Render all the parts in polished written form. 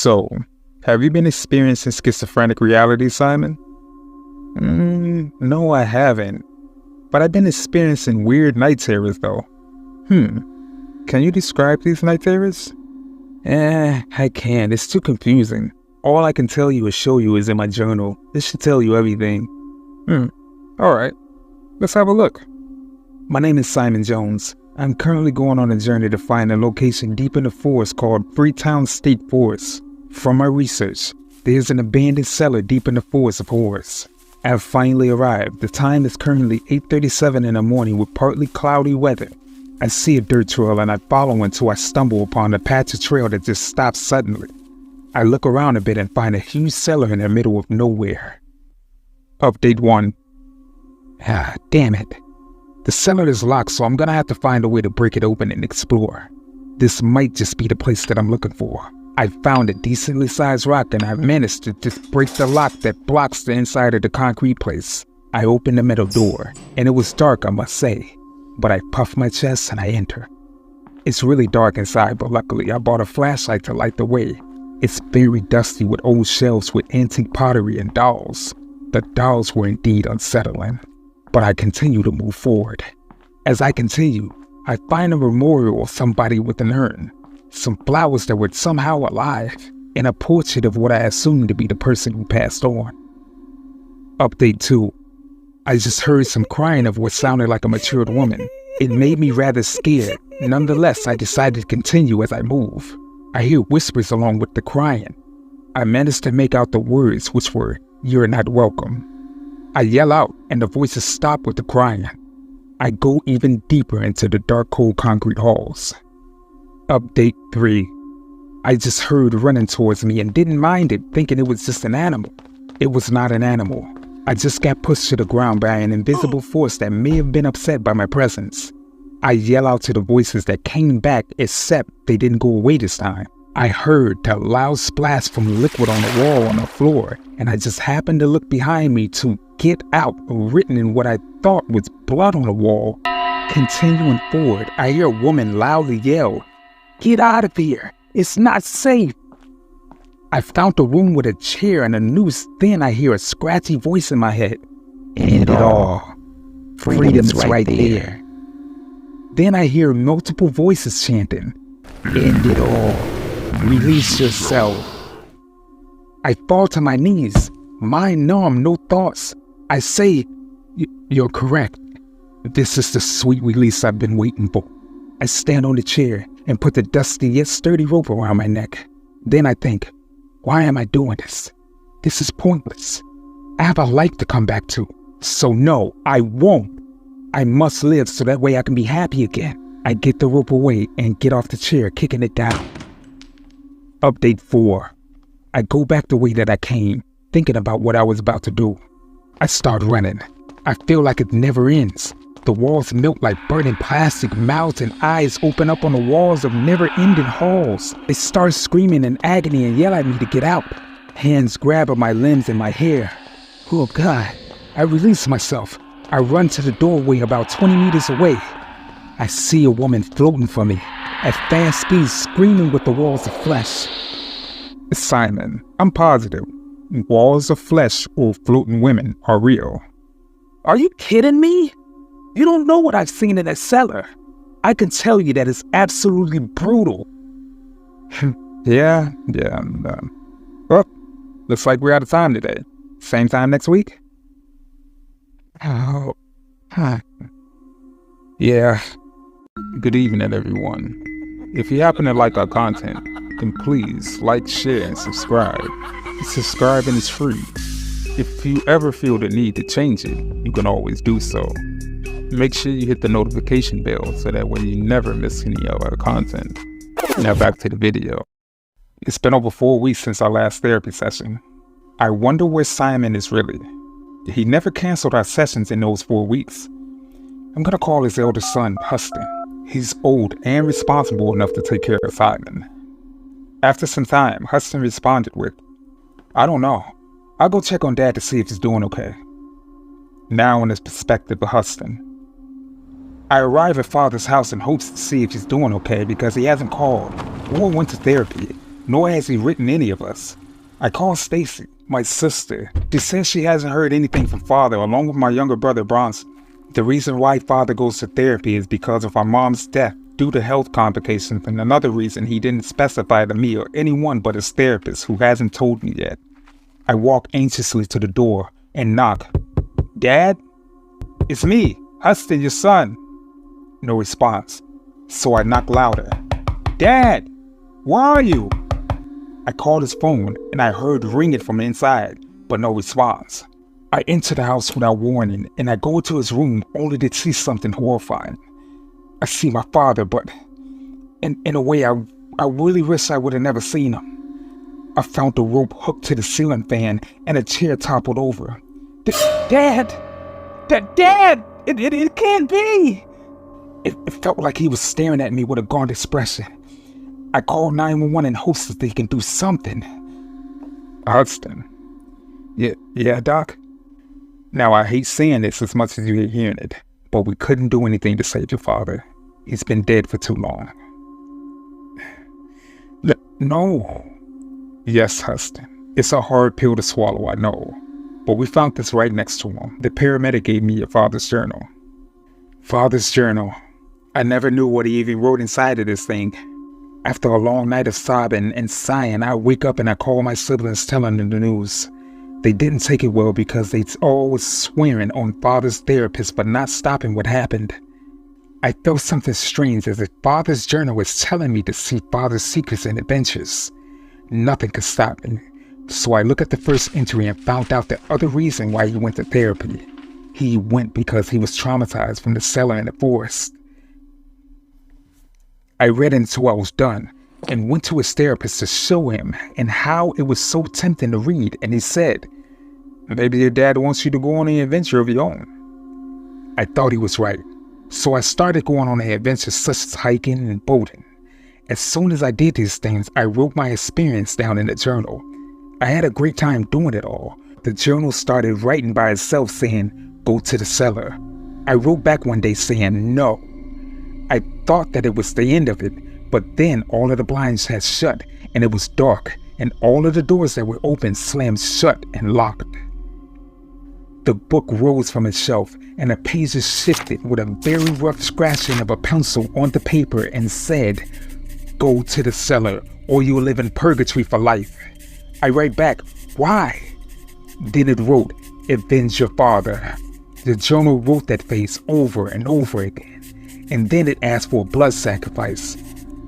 So, have you been experiencing schizophrenic reality, Simon? No, I haven't. But I've been experiencing weird night terrors, though. Can you describe these night terrors? I can't. It's too confusing. All I can tell you or show you is in my journal. This should tell you everything. Alright. Let's have a look. My name is Hudson Jones. I'm currently going on a journey to find a location deep in the forest called Freetown State Forest. From my research, there's an abandoned cellar deep in the forest of horrors. I've finally arrived. The time is currently 8:37 in the morning with partly cloudy weather. I see a dirt trail and I follow until I stumble upon a patch of trail that just stops suddenly. I look around a bit and find a huge cellar in the middle of nowhere. Update 1. Damn it. The cellar is locked, so I'm gonna have to find a way to break it open and explore. This might just be the place that I'm looking for. I found a decently sized rock and I've managed to just break the lock that blocks the inside of the concrete place. I open the metal door, and it was dark, I must say, but I puff my chest and I enter. It's really dark inside, but luckily I bought a flashlight to light the way. It's very dusty with old shelves with antique pottery and dolls. The dolls were indeed unsettling, but I continue to move forward. As I continue, I find a memorial of somebody with an urn, some flowers that were somehow alive, and a portrait of what I assumed to be the person who passed on. Update 2. I just heard some crying of what sounded like a matured woman. It made me rather scared. Nonetheless, I decided to continue as I move. I hear whispers along with the crying. I managed to make out the words, which were, "You're not welcome." I yell out, and the voices stop with the crying. I go even deeper into the dark, cold concrete halls. Update 3. I just heard running towards me and didn't mind it, thinking it was just an animal. It was not an animal. I just got pushed to the ground by an invisible force that may have been upset by my presence. I yell out to the voices that came back, except they didn't go away this time. I heard a loud splash from liquid on the wall on the floor, and I just happened to look behind me to "Get out" written in what I thought was blood on the wall. Continuing forward, I hear a woman loudly yell, "Get out of here! It's not safe!" I found a room with a chair and a noose. Then I hear a scratchy voice in my head. "End it all. Freedom's right there." Then I hear multiple voices chanting, "End it all. Release yourself." I fall to my knees, mind numb, no thoughts. I say, "You're correct. This is the sweet release I've been waiting for." I stand on the chair and put the dusty yet sturdy rope around my neck. Then I think, why am I doing this? This is pointless. I have a life to come back to. So no, I won't. I must live so that way I can be happy again. I get the rope away and get off the chair, kicking it down. Update 4. I go back the way that I came, thinking about what I was about to do. I start running. I feel like it never ends. The walls melt like burning plastic. Mouths and eyes open up on the walls of never-ending halls. They start screaming in agony and yell at me to get out. Hands grab at my limbs and my hair. Oh God. I release myself. I run to the doorway about 20 meters away. I see a woman floating for me at fast speed, screaming with the walls of flesh. Simon, I'm positive walls of flesh or floating women are real. Are you kidding me? You don't know what I've seen in that cellar. I can tell you that it's absolutely brutal. Yeah. Well, looks like we're out of time today. Same time next week? Oh, yeah. Good evening, everyone. If you happen to like our content, then please like, share, and subscribe. Subscribing is free. If you ever feel the need to change it, you can always do so. Make sure you hit the notification bell so that way you never miss any of our content. Now back to the video. It's been over 4 weeks since our last therapy session. I wonder where Simon is really. He never canceled our sessions in those 4 weeks. I'm gonna call his elder son, Hudson. He's old and responsible enough to take care of Simon. After some time, Hudson responded with, "I don't know. I'll go check on Dad to see if he's doing okay." Now in his perspective of Hudson. I arrive at Father's house in hopes to see if he's doing okay because he hasn't called or went to therapy nor has he written any of us. I called Stacy, my sister. She says she hasn't heard anything from Father, along with my younger brother Bronson. The reason why Father goes to therapy is because of our mom's death due to health complications, and another reason he didn't specify to me or anyone but his therapist, who hasn't told me yet. I walk anxiously to the door and knock. "Dad? It's me, Hudson, your son." No response. So I knock louder. "Dad, where are you?" I called his phone and I heard ring it from inside, but no response. I enter the house without warning and I go to his room only to see something horrifying. I see my father, but in a way I really wish I would have never seen him. I found the rope hooked to the ceiling fan and a chair toppled over. Dad! It can't be! It felt like he was staring at me with a gaunt expression. I called 911 in hopes that they can do something. "Hudson." Yeah, Doc? Now, I hate saying this as much as you hate hearing it, but we couldn't do anything to save your father. He's been dead for too long. No. Yes, Hudson. It's a hard pill to swallow, I know. But we found this right next to him. The paramedic gave me your father's journal. Father's journal. I never knew what he even wrote inside of this thing. After a long night of sobbing and sighing, I wake up and I call my siblings telling them the news. They didn't take it well because they all was swearing on Father's therapist for not stopping what happened. I felt something strange, as if Father's journal was telling me to see Father's secrets and adventures. Nothing could stop me. So I looked at the first entry and found out the other reason why he went to therapy. He went because he was traumatized from the cellar in the forest. I read until I was done and went to his therapist to show him and how it was so tempting to read, and he said, "Maybe your dad wants you to go on an adventure of your own." I thought he was right, so I started going on adventures such as hiking and boating. As soon as I did these things, I wrote my experience down in the journal. I had a great time doing it all. The journal started writing by itself saying, "Go to the cellar." I wrote back one day saying, "No." I thought that it was the end of it, but then all of the blinds had shut and it was dark, and all of the doors that were open slammed shut and locked. The book rose from its shelf and the pages shifted with a very rough scratching of a pencil on the paper and said, "Go to the cellar or you will live in purgatory for life." I write back, "Why?" Then it wrote, "Avenge your father." The journal wrote that phrase over and over again, and then it asked for a blood sacrifice.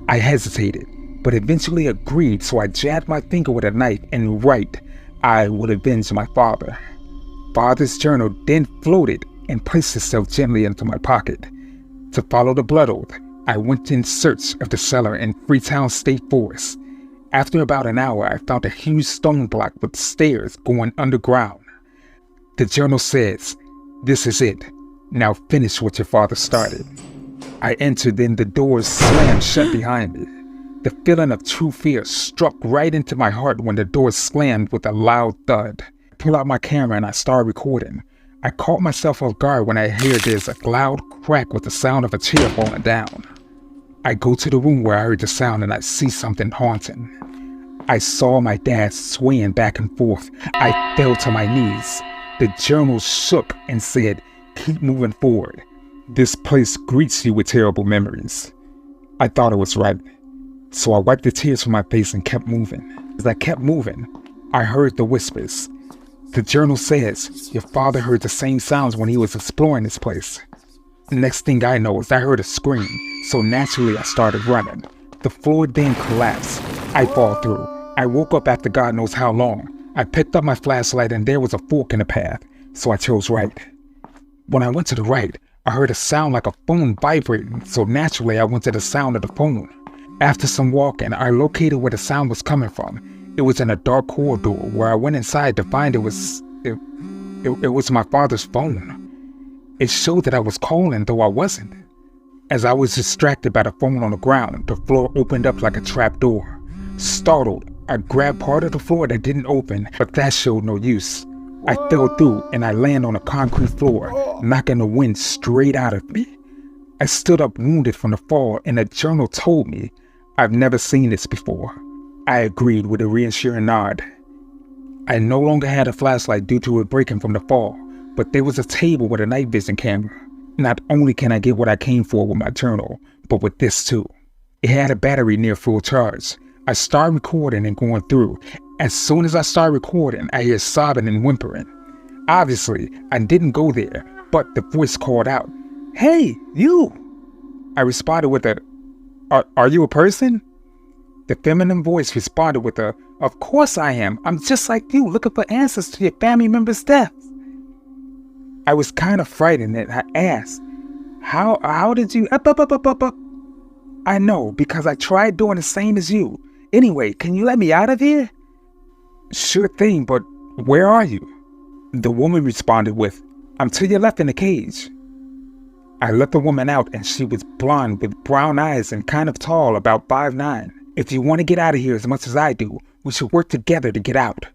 I hesitated, but eventually agreed, so I jabbed my finger with a knife and write, "I will avenge my father." Father's journal then floated and placed itself gently into my pocket. To follow the blood oath, I went in search of the cellar in Freetown State Forest. After about an hour, I found a huge stone block with stairs going underground. The journal says, "This is it. Now finish what your father started." I entered, then the doors slammed shut behind me. The feeling of true fear struck right into my heart when the doors slammed with a loud thud. I pull out my camera and I start recording. I caught myself off guard when I hear there's a loud crack with the sound of a chair falling down. I go to the room where I heard the sound and I see something haunting. I saw my dad swaying back and forth. I fell to my knees. The journal shook and said, "Keep moving forward. This place greets you with terrible memories." I thought it was right, so I wiped the tears from my face and kept moving. As I kept moving, I heard the whispers. The journal says, "Your father heard the same sounds when he was exploring this place." The next thing I know is I heard a scream, so naturally I started running. The floor then collapsed. I fall through. I woke up after God knows how long. I picked up my flashlight and there was a fork in the path, so I chose right. When I went to the right, I heard a sound like a phone vibrating, so naturally I went to the sound of the phone. After some walking, I located where the sound was coming from. It was in a dark corridor where I went inside to find it was my father's phone. It showed that I was calling, though I wasn't. As I was distracted by the phone on the ground, the floor opened up like a trap door. Startled, I grabbed part of the floor that didn't open, but that showed no use. I fell through and I landed on a concrete floor, knocking the wind straight out of me. I stood up wounded from the fall, and the journal told me, "I've never seen this before. I agreed with a reassuring nod. I no longer had a flashlight due to it breaking from the fall, but there was a table with a night vision camera. Not only can I get what I came for with my journal, but with this too. It had a battery near full charge. I start recording and going through. As soon as I start recording, I hear sobbing and whimpering. Obviously, I didn't go there, but the voice called out, "Hey, you!" I responded with a, are you a person? The feminine voice responded with a, "Of course I am. I'm just like you, looking for answers to your family members' deaths." I was kind of frightened and I asked, How did you, I know, because I tried doing the same as you. Anyway, can you let me out of here? Sure thing, but where are you? The woman responded with, "I'm to your left in the cage." I let the woman out and she was blonde with brown eyes and kind of tall, about 5'9". "If you want to get out of here as much as I do, we should work together to get out."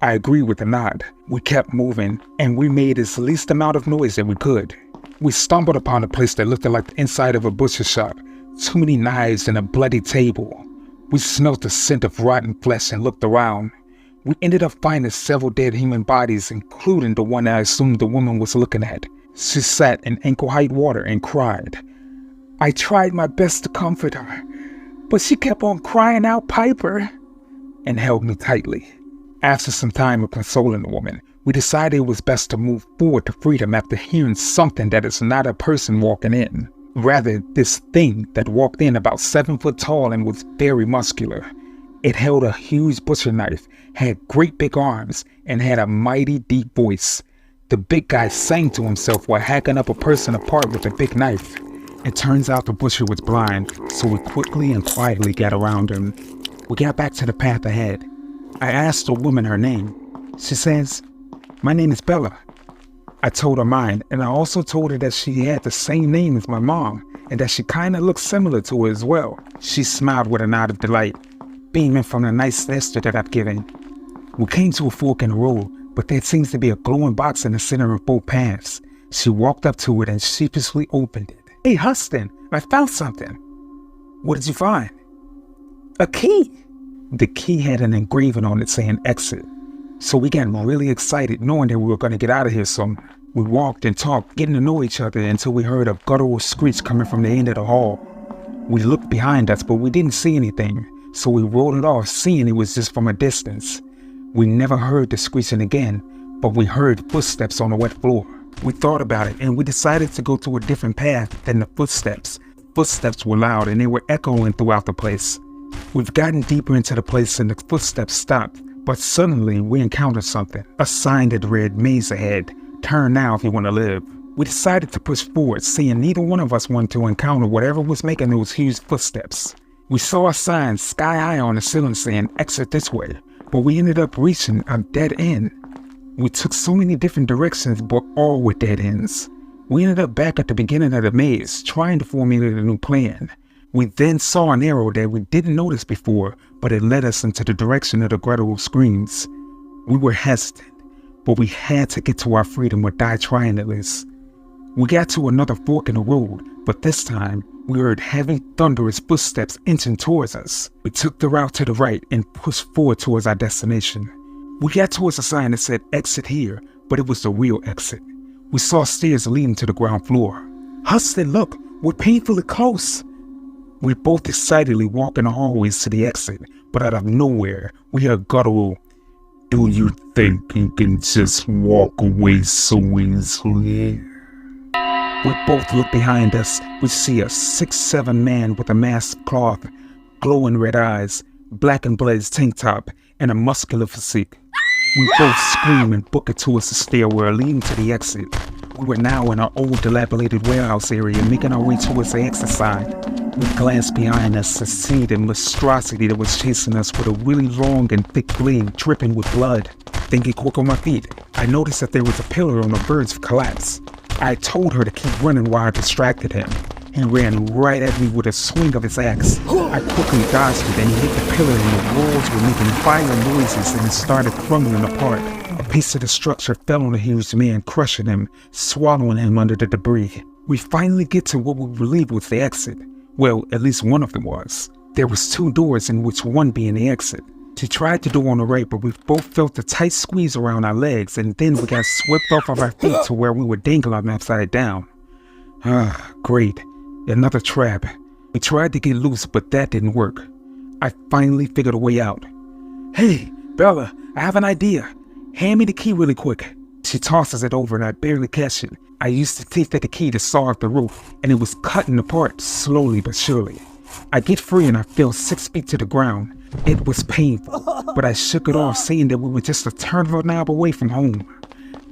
I agree with a nod. We kept moving and we made as least amount of noise that we could. We stumbled upon a place that looked like the inside of a butcher shop. Too many knives and a bloody table. We smelled the scent of rotten flesh and looked around. We ended up finding several dead human bodies, including the one I assumed the woman was looking at. She sat in ankle-height water and cried. I tried my best to comfort her, but she kept on crying out, "Piper," and held me tightly. After some time of consoling the woman, we decided it was best to move forward to freedom after hearing something that is not a person walking in. Rather, this thing that walked in about 7 foot tall and was very muscular. It held a huge butcher knife, had great big arms, and had a mighty deep voice. The big guy sang to himself while hacking up a person apart with a big knife. It turns out the butcher was blind, so we quickly and quietly got around him. We got back to the path ahead. I asked the woman her name. She says, "My name is Bella." I told her mine, and I also told her that she had the same name as my mom, and that she kinda looked similar to her as well. She smiled with a nod of delight, beaming from the nice gesture that I've given. We came to a fork in the road, but there seems to be a glowing box in the center of both paths. She walked up to it and sheepishly opened it. "Hey, Hudson, I found something." "What did you find?" "A key." The key had an engraving on it saying exit. So we got really excited knowing that we were going to get out of here soon. We walked and talked, getting to know each other until we heard a guttural screech coming from the end of the hall. We looked behind us, but we didn't see anything, so we rolled it off, seeing it was just from a distance. We never heard the screeching again, but we heard footsteps on the wet floor. We thought about it, and we decided to go to a different path than the footsteps. Footsteps were loud, and they were echoing throughout the place. We've gotten deeper into the place, and the footsteps stopped. But suddenly, we encountered something. A sign that read, "Maze ahead. Turn now if you want to live." We decided to push forward, seeing neither one of us wanted to encounter whatever was making those huge footsteps. We saw a sign sky high on the ceiling saying, "Exit this way," but we ended up reaching a dead end. We took so many different directions, but all were dead ends. We ended up back at the beginning of the maze, trying to formulate a new plan. We then saw an arrow that we didn't notice before, but it led us into the direction of the guttural screams. We were hesitant, but we had to get to our freedom or die trying at least. We got to another fork in the road, but this time we heard heavy, thunderous footsteps inching towards us. We took the route to the right and pushed forward towards our destination. We got towards a sign that said "Exit here," but it was the real exit. We saw stairs leading to the ground floor. "Hudson, look, we're painfully close." We both excitedly walked in the hallways to the exit, but out of nowhere, we heard guttural, "Do you think you can just walk away so easily?" We both look behind us. We see a 6'7" man with a mask of cloth, glowing red eyes, black and blaze tank top, and a muscular physique. We both scream and book it towards the stairwell leading to the exit. We were now in our old dilapidated warehouse area, making our way towards the exit side. We glanced behind us to see the monstrosity that was chasing us with a really long and thick blade dripping with blood. Thinking quick on my feet, I noticed that there was a pillar on the verge of collapse. I told her to keep running while I distracted him. He ran right at me with a swing of his axe. I quickly dodged it and he hit the pillar and the walls were making fire noises and it started crumbling apart. A piece of the structure fell on the huge man, crushing him, swallowing him under the debris. We finally get to what we believe was the exit. Well, at least one of them was. There was 2 doors, in which one being the exit. She tried the door on the right, but we both felt a tight squeeze around our legs, and then we got swept off of our feet to where we were dangling upside down. Great. Another trap. We tried to get loose, but that didn't work. I finally figured a way out. "Hey, Bella, I have an idea. Hand me the key really quick." She tosses it over and I barely catch it. I used to think that the key to saw off the roof, and it was cutting apart slowly but surely. I get free and I fell 6 feet to the ground. It was painful, but I shook it off, saying that we were just a turn of a knob away from home.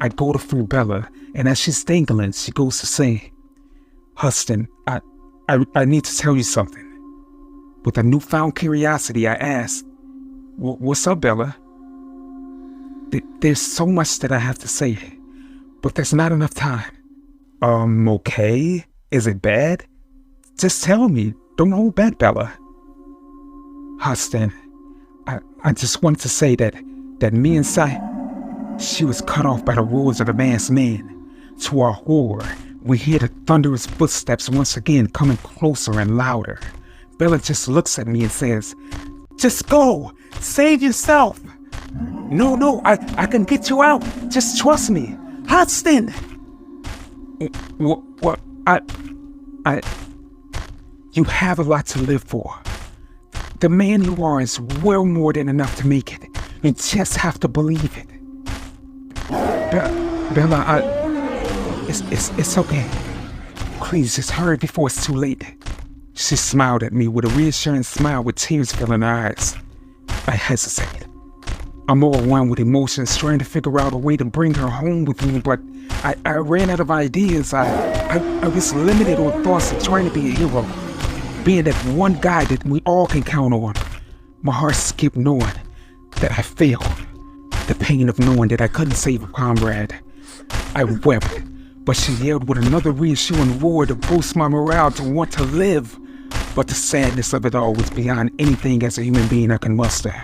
I go to free Bella, and as she's dangling, she goes to say, "Hudson, I need to tell you something." With a newfound curiosity, I asked, "What's up, Bella?" There's so much that I have to say, but there's not enough time." Okay. Is it bad? Just tell me. Don't hold back, Bella." "Hudson, I just wanted to say that me and she was cut off by the roars of the masked man. To our horror, we hear the thunderous footsteps once again coming closer and louder. Bella just looks at me and says, "Just go! Save yourself!" No, I can get you out. Just trust me. Hudson!" What? You have a lot to live for. The man you are is well more than enough to make it. You just have to believe it. Bella, it's okay. Please, just hurry before it's too late." She smiled at me with a reassuring smile with tears filling her eyes. I hesitated. I'm overwhelmed with emotions, trying to figure out a way to bring her home with me, but I ran out of ideas. I was limited on thoughts of trying to be a hero, being that one guy that we all can count on. My heart skipped knowing that I failed, the pain of knowing that I couldn't save a comrade. I wept, but she yelled with another reassuring roar to boost my morale to want to live. But the sadness of it all was beyond anything as a human being I can muster.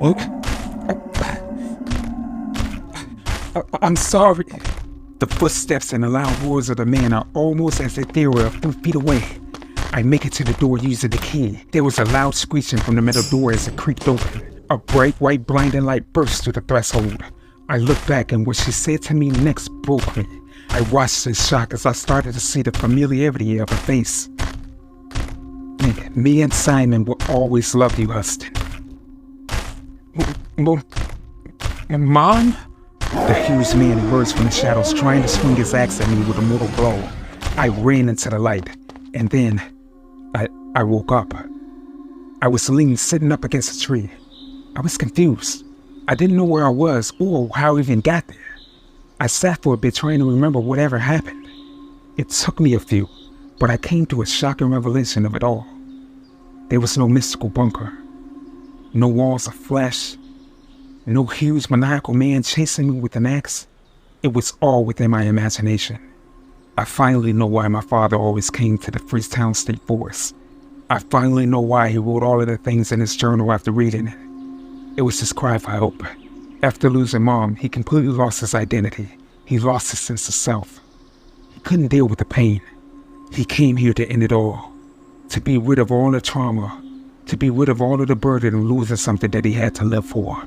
Look, I'm sorry. The footsteps and the loud roars of the man are almost as if they were a few feet away. I make it to the door using the key. There was a loud screeching from the metal door as it creaked open. A bright white blinding light burst through the threshold. I looked back, and what she said to me next broke me. I watched in shock as I started to see the familiarity of her face. "Me and Simon will always love you, Hudson." Mom? The huge man emerged from the shadows, trying to swing his axe at me with a mortal blow. I ran into the light, and then I woke up. I was sitting up against a tree. I was confused. I didn't know where I was or how I even got there. I sat for a bit trying to remember whatever happened. It took me a few, but I came to a shocking revelation of it all. There was no mystical bunker, no walls of flesh, no huge maniacal man chasing me with an axe. It was all within my imagination. I finally know why my father always came to the Freetown State Forest. I finally know why he wrote all of the things in his journal after reading it. It was his cry for help. After losing Mom, he completely lost his identity. He lost his sense of self. He couldn't deal with the pain. He came here to end it all, to be rid of all the trauma, to be rid of all of the burden of losing something that he had to live for.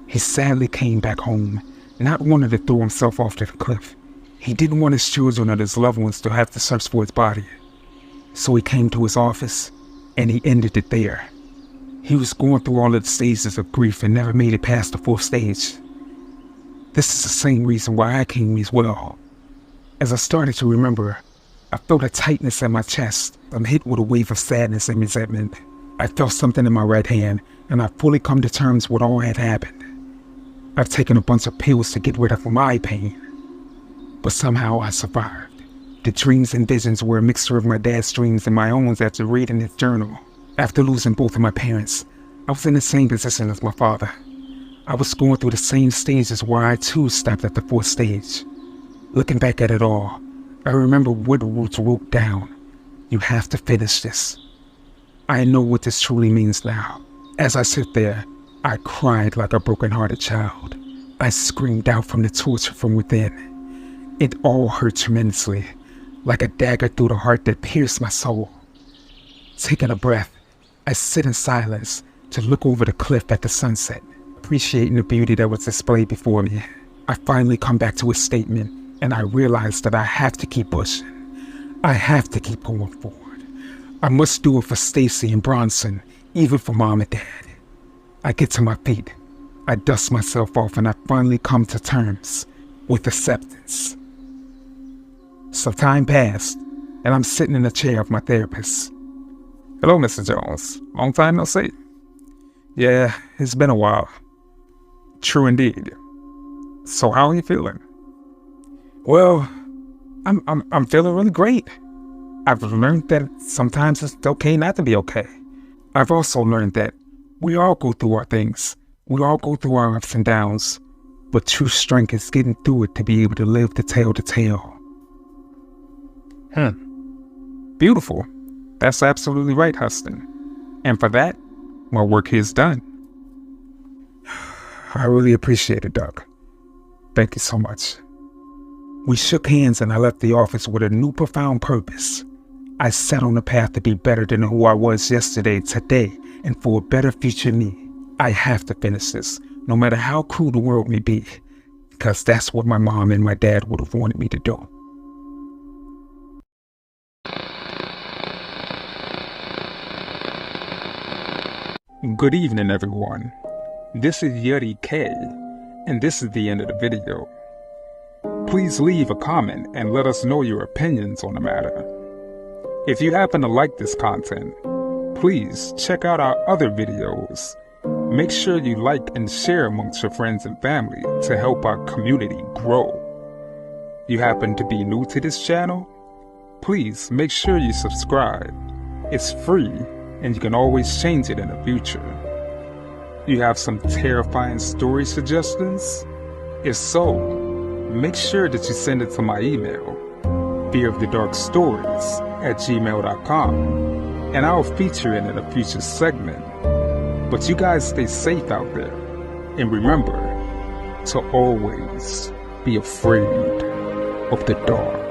He sadly came back home, not wanting to throw himself off the cliff. He didn't want his children or his loved ones to have to search for his body. So he came to his office, and he ended it there. He was going through all of the stages of grief and never made it past the 4th stage. This is the same reason why I came as well. As I started to remember, I felt a tightness in my chest. I'm hit with a wave of sadness and resentment. I felt something in my right hand, and I fully come to terms with all had happened. I've taken a bunch of pills to get rid of my pain, but somehow I survived. The dreams and visions were a mixture of my dad's dreams and my own after reading his journal. After losing both of my parents, I was in the same position as my father. I was going through the same stages where I too stopped at the 4th stage. Looking back at it all, I remember Woodroot's wrote down, "You have to finish this." I know what this truly means now. As I sit there, I cried like a broken-hearted child. I screamed out from the torture from within. It all hurt tremendously, like a dagger through the heart that pierced my soul. Taking a breath, I sit in silence to look over the cliff at the sunset, appreciating the beauty that was displayed before me. I finally come back to a statement, and I realize that I have to keep pushing. I have to keep going forward. I must do it for Stacy and Bronson, even for Mom and Dad. I get to my feet. I dust myself off, and I finally come to terms with acceptance. So time passed, and I'm sitting in the chair of my therapist. Hello, Mr. Jones. Long time no see. Yeah, it's been a while. True indeed. So how are you feeling? Well, I'm feeling really great. I've learned that sometimes it's okay not to be okay. I've also learned that we all go through our things. We all go through our ups and downs. But true strength is getting through it to be able to live to tell. Beautiful. That's absolutely right, Hudson. And for that, my work here is done. I really appreciate it, Doc. Thank you so much. We shook hands and I left the office with a new profound purpose. I set on a path to be better than who I was yesterday, today, and for a better future me. I have to finish this, no matter how cruel the world may be, because that's what my mom and my dad would have wanted me to do. Good evening, everyone. This is Yuri K, and this is the end of the video. Please leave a comment and let us know your opinions on the matter. If you happen to like this content, please check out our other videos. Make sure you like and share amongst your friends and family to help our community grow. You happen to be new to this channel? Please make sure you subscribe. It's free, and you can always change it in the future. You have some terrifying story suggestions? If so, make sure that you send it to my email, fearofthedarkstories@gmail.com, and I'll feature it in a future segment. But you guys stay safe out there, and remember to always be afraid of the dark.